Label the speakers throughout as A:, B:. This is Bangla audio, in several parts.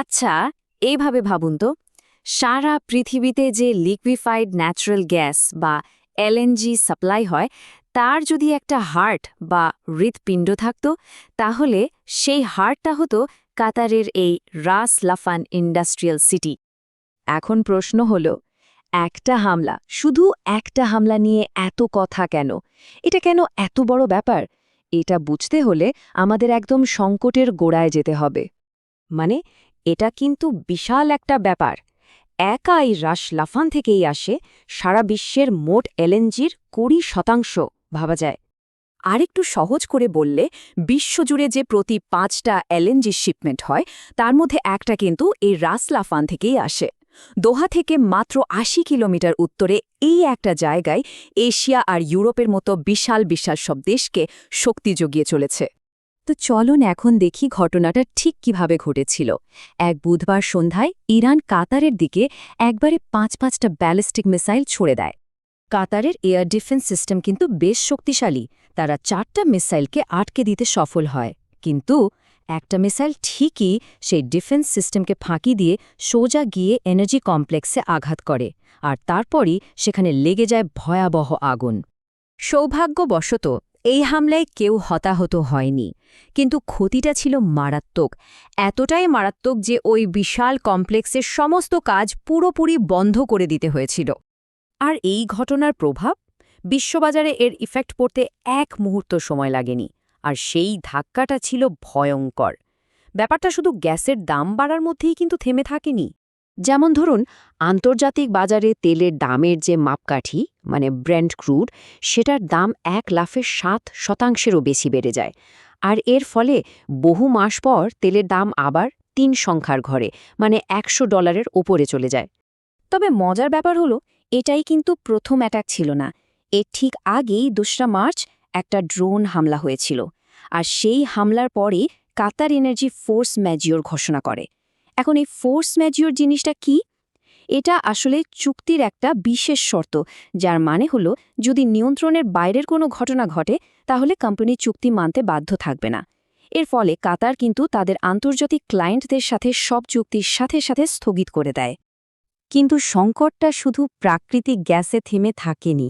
A: আচ্ছা, এইভাবে ভাবুন তো, সারা পৃথিবীতে যে লিকুইফাইড ন্যাচারাল গ্যাস বা এলএনজি সাপ্লাই হয়, তার যদি একটা হার্ট বা হৃৎপিণ্ড থাকত, তাহলে সেই হার্টটা হতো কাতারের এই রাস লাফান ইন্ডাস্ট্রিয়াল সিটি। এখন প্রশ্ন হল, একটা হামলা, শুধু একটা হামলা নিয়ে এত কথা কেন? এটা কেন এত বড় ব্যাপার? এটা বুঝতে হলে আমাদের একদম সংকটের গোড়ায় যেতে হবে। মানে, এটা কিন্তু বিশাল একটা ব্যাপার। একা এই রাস লাফান থেকেই আসে সারা বিশ্বের মোট এলএনজির 20% ভাবা যায়। আরেকটু সহজ করে বললে, বিশ্বজুড়ে যে প্রতি 5টা এলএনজি শিপমেন্ট হয়, তার মধ্যে একটা কিন্তু এই রাস লাফান থেকেই আসে। দোহা থেকে মাত্র 80 কিলোমিটার উত্তরে এই একটা জায়গায় এশিয়া আর ইউরোপের মতো বিশাল বিশাল সব দেশকে শক্তি জুগিয়ে চলেছে। তো চলুন এখন দেখি ঘটনাটা ঠিক কিভাবে ঘটেছিল। এক বুধবার সন্ধ্যায় ইরান কাতারের দিকে একবারে 5টা ব্যালিস্টিক মিসাইল ছুড়ে দেয়। কাতারের এয়ার ডিফেন্স সিস্টেম কিন্তু বেশ শক্তিশালী। তারা 4টা মিসাইলকে আটকে দিতে সফল হয়, কিন্তু একটা মিসাইল ঠিকই সেই ডিফেন্স সিস্টেমকে ফাঁকি দিয়ে সোজা গিয়ে এনার্জি কমপ্লেক্সে আঘাত করে, আর তারপরই সেখানে লেগে যায় ভয়াবহ আগুন। সৌভাগ্যবশত এই হামলায় কেউ হতাহত হয়নি, কিন্তু ক্ষতিটা ছিল মারাত্মক। এতটাই মারাত্মক যে ওই বিশাল কমপ্লেক্সের সমস্ত কাজ পুরোপুরি বন্ধ করে দিতে হয়েছিল। আর এই ঘটনার প্রভাব বিশ্ববাজারে এর ইফেক্ট পড়তে এক মুহূর্ত সময় লাগেনি, আর সেই ধাক্কাটা ছিল ভয়ঙ্কর। ব্যাপারটা শুধু গ্যাসের দাম বাড়ার মধ্যেই কিন্তু থেমে থাকেনি। যেমন ধরুন, আন্তর্জাতিক বাজারে তেলের দামের যে মাপকাঠি, মানে ব্রেন্ট ক্রুড, সেটার দাম 1 লাফে 7%-ও বেশি বেড়ে যায়। আর এর ফলে বহু মাস পর তেলের দাম আবার 3 সংখ্যার ঘরে, মানে $100 ওপরে চলে যায়। তবে মজার ব্যাপার হলো, এটাই কিন্তু প্রথম অ্যাটাক ছিল না। এর ঠিক আগেই 2রা মার্চ একটা ড্রোন হামলা হয়েছিল, আর সেই হামলার পরেই কাতার এনার্জি ফোর্স ম্যাজিওর ঘোষণা করে। এখন এই ফোর্স ম্যাজিওর জিনিসটা কি? এটা আসলে চুক্তির একটা বিশেষ শর্ত, যার মানে হলো যদি নিয়ন্ত্রণের বাইরের কোনো ঘটনা ঘটে, তাহলে কোম্পানি চুক্তি মানতে বাধ্য থাকবে না। এর ফলে কাতার কিন্তু তাদের আন্তর্জাতিক ক্লায়েন্টদের সাথে সব চুক্তির সাথে সাথে স্থগিত করে দেয়। কিন্তু সংকটটা শুধু প্রাকৃতিক গ্যাসে থেমে থাকেনি।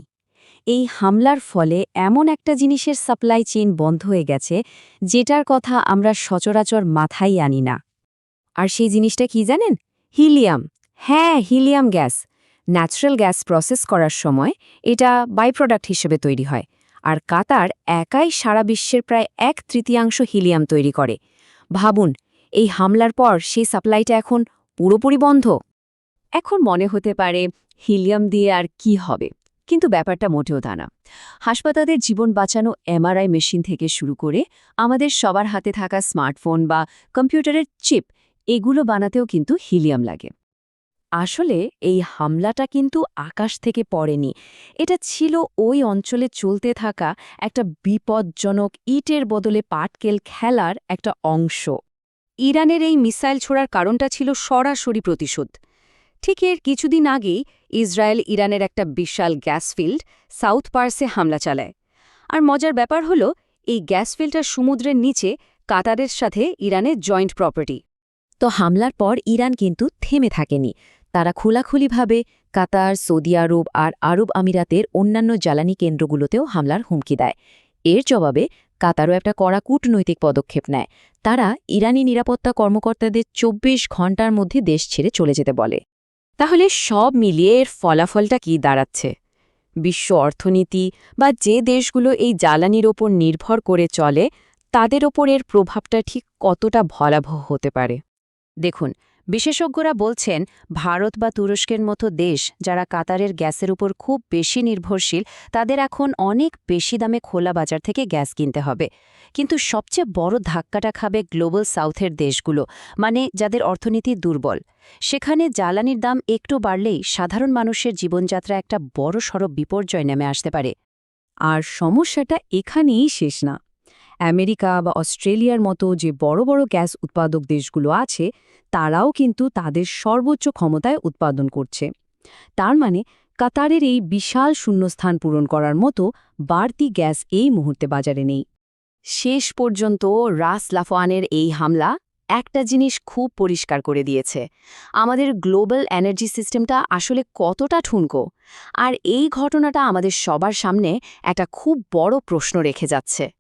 A: এই হামলার ফলে এমন একটা জিনিসের সাপ্লাই চেইন বন্ধ হয়ে গেছে, যেটার কথা আমরা সচরাচর মাথায় আনি না। আর সেই জিনিসটা কি জানেন? হিলিয়াম। হ্যাঁ, helium gas. Natural gas process করার সময় এটা বাই প্রোডাক্ট হিসেবে তৈরি হয়, আর কাতার একাই সারা বিশ্বের প্রায় 1/3 হিলিয়াম তৈরি করে। ভাবুন, এই হামলার পর সেই সাপ্লাইটা এখন পুরোপুরি বন্ধ। এখন মনে হতে পারে, হিলিয়াম দিয়ে আর কি হবে? কিন্তু ব্যাপারটা মোটেও তা না। হাসপাতালের জীবন বাঁচানো এমআরআই মেশিন থেকে শুরু করে আমাদের সবার হাতে থাকা স্মার্টফোন বা কম্পিউটারের চিপ, এগুলো বানাতেও কিন্তু হিলিয়াম লাগে। আসলে এই হামলাটা কিন্তু আকাশ থেকে পড়েনি। এটা ছিল ওই অঞ্চলে চলতে থাকা একটা বিপজ্জনক ইটের বদলে পাটকেল খেলার একটা অংশ। ইরানের এই মিসাইল ছোড়ার কারণটা ছিল সরাসরি প্রতিশোধ। ঠিক এর কিছুদিন আগেই ইসরায়েল ইরানের একটা বিশাল গ্যাস ফিল্ড সাউথ পার্সে হামলা চালায়। আর মজার ব্যাপার হলো, এই গ্যাস ফিল্ডটা সমুদ্রের নিচে, কাতারের সাথে ইরানের জয়েন্ট প্রপার্টি। তো হামলার পর ইরান কিন্তু থেমে থাকেনি। তারা খোলাখুলিভাবে কাতার, সৌদি আরব আর আরব আমিরাতের অন্যান্য জ্বালানি কেন্দ্রগুলোতেও হামলার হুমকি দেয়। এর জবাবে কাতারও একটা কড়া কূটনৈতিক পদক্ষেপ নেয়। তারা ইরানি নিরাপত্তা কর্মকর্তাদের 24 ঘণ্টার মধ্যে দেশ ছেড়ে চলে যেতে বলে। তাহলে সব মিলিয়ে এর ফলাফলটা কি দাঁড়াচ্ছে? বিশ্ব অর্থনীতি বা যে দেশগুলো এই জ্বালানির ওপর নির্ভর করে চলে, তাদের ওপর এর প্রভাবটা ঠিক কতটা ভয়াবহ হতে পারে? দেখুন, বিশেষজ্ঞরা বলছেন, ভারত বা তুরস্কের মতো দেশ যারা কাতারের গ্যাসের উপর খুব বেশি নির্ভরশীল, তাদের এখন অনেক বেশি দামে খোলা বাজার থেকে গ্যাস কিনতে হবে। কিন্তু সবচেয়ে বড় ধাক্কাটা খাবে গ্লোবাল সাউথের দেশগুলো, মানে যাদের অর্থনীতি দুর্বল। সেখানে জ্বালানির দাম একটু বাড়লেই সাধারণ মানুষের জীবনযাত্রা একটা বড়সড় বিপর্যয় নেমে আসতে পারে। আর সমস্যাটা এখানেই শেষ না। আমেরিকা বা অস্ট্রেলিয়ার মতো যে বড় বড় গ্যাস উৎপাদক দেশগুলো আছে, তারাও কিন্তু তাদের সর্বোচ্চ ক্ষমতায় উৎপাদন করছে। তার মানে কাতারের এই বিশাল শূন্যস্থান পূরণ করার মতো বাড়তি গ্যাস এই মুহূর্তে বাজারে নেই। শেষ পর্যন্ত রাস লাফানের এই হামলা একটা জিনিস খুব পরিষ্কার করে দিয়েছে। আমাদের গ্লোবাল এনার্জি সিস্টেমটা আসলে কতটা ঠুনকো। আর এই ঘটনাটা আমাদের সবার সামনে একটা খুব বড় প্রশ্ন রেখে যাচ্ছে।